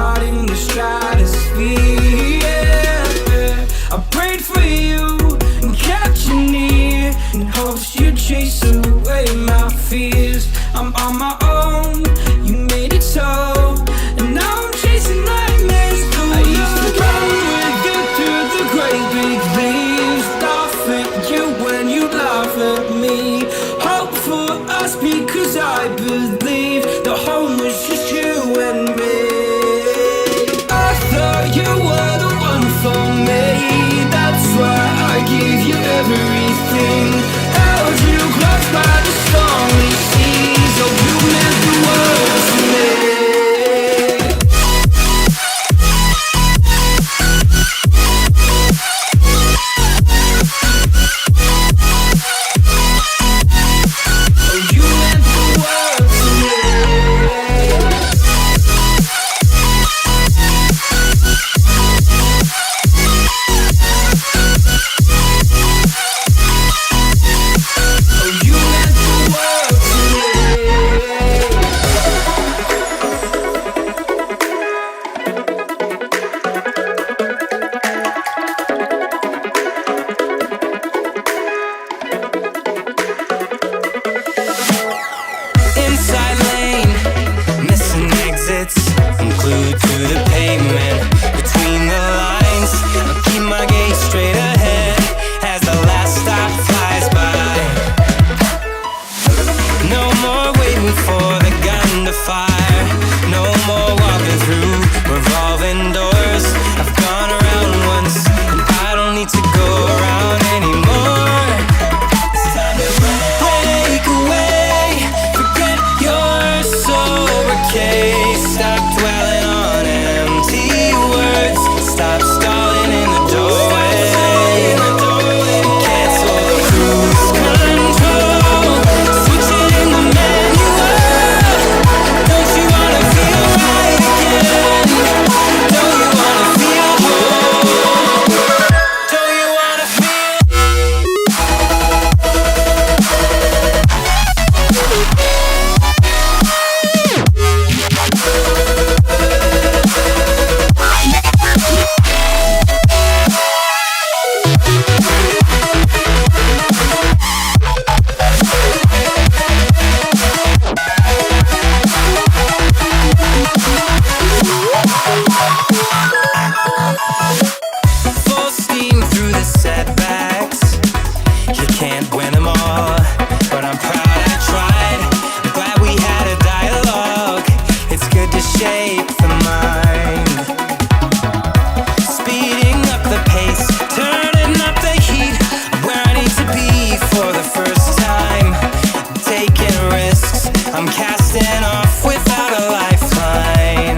heart in the stratosphere. Yeah. I prayed for you and kept you near in hopes you'd chase away my fears. I'm on my own, you made it so, and now I'm chasing nightmares. I used to run with you through the great big leaves, laugh at you when you laugh at me. Hope for us because I believe the home was just you and me. I thought you were the one for me, that's why I gave you everything. Held you close by the stormy seas, oh you meant the world to me. I'm casting off without a lifeline.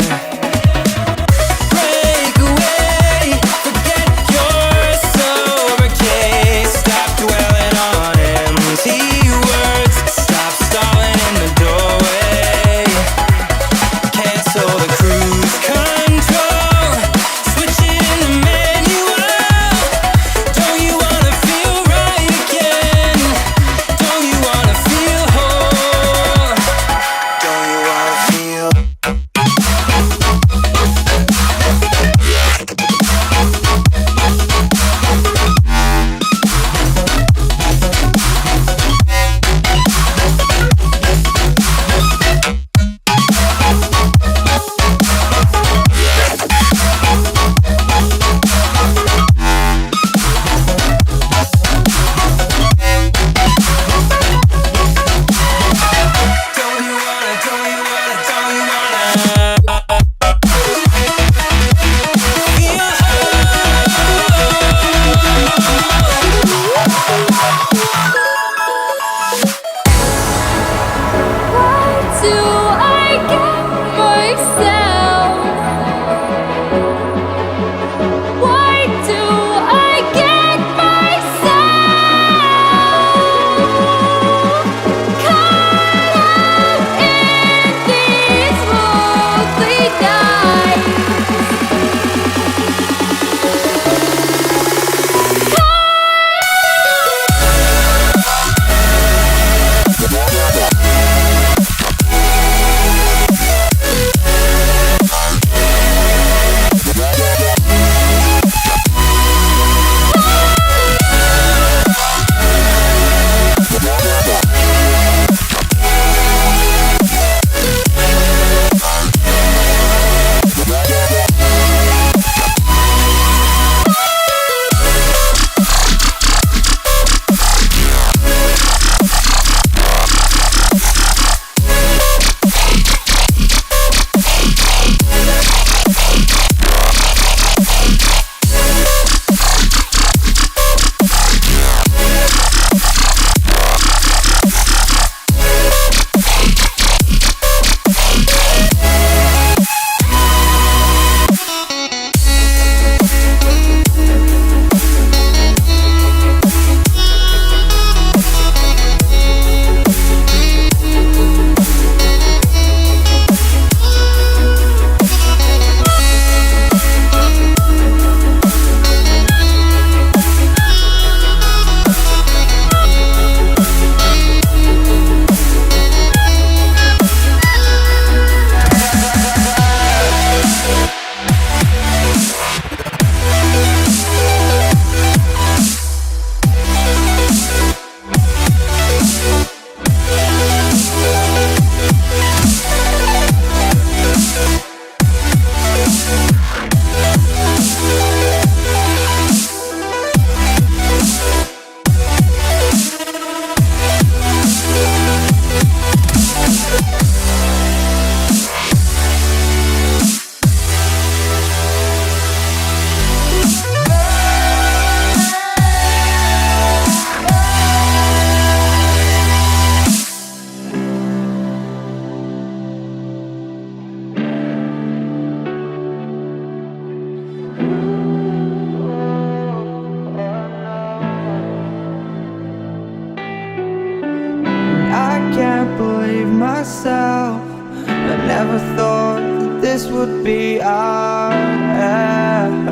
Can't believe myself. I never thought that this would be our end,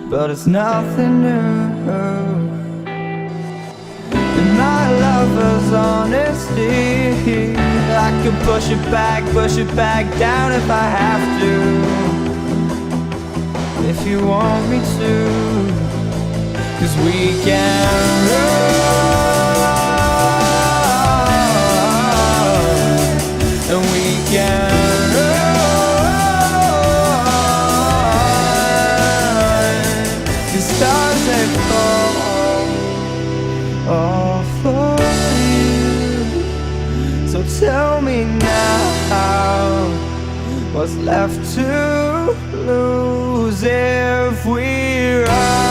but it's nothing new. And my lover's honesty, I could push it back down if I have to. If you want me to, 'cause we can run. And we can run. The stars they fall all for you. So tell me now, what's left to lose if we run?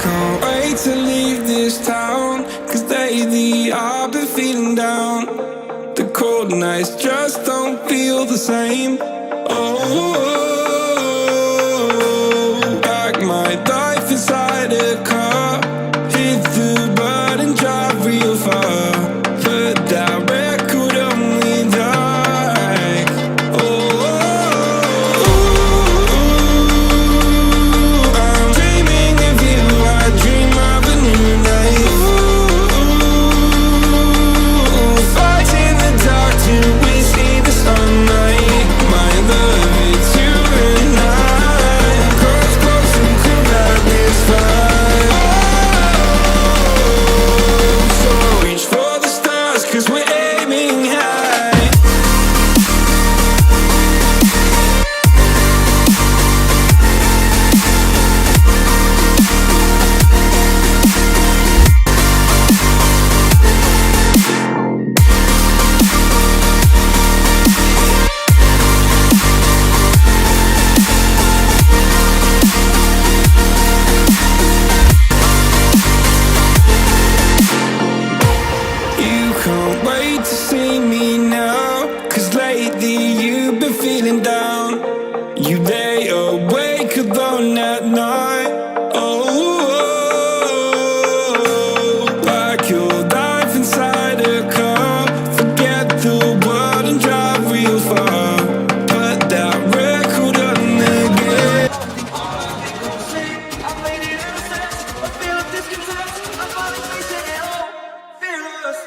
Can't wait to leave this town, 'cause lately I've been feeling down. The cold nights just don't feel the same. Oh, like my life inside a car, hit the button, drive real far. Put that record on me like, I'm dreaming of you. I dream of a new life. Fight in the dark till we see the sunlight. My love, it's you and I. Cross close and could not this fight. So reach for the stars, 'cause we're aiming high. You can't wait to see me now, 'cause lately you've been feeling down. You lay awake alone at night. Like your life inside a car. Forget the world and drive real far. Put that record on again. I'm waiting in a sense. I feel discontent. I'm finally facing it all. Fearless.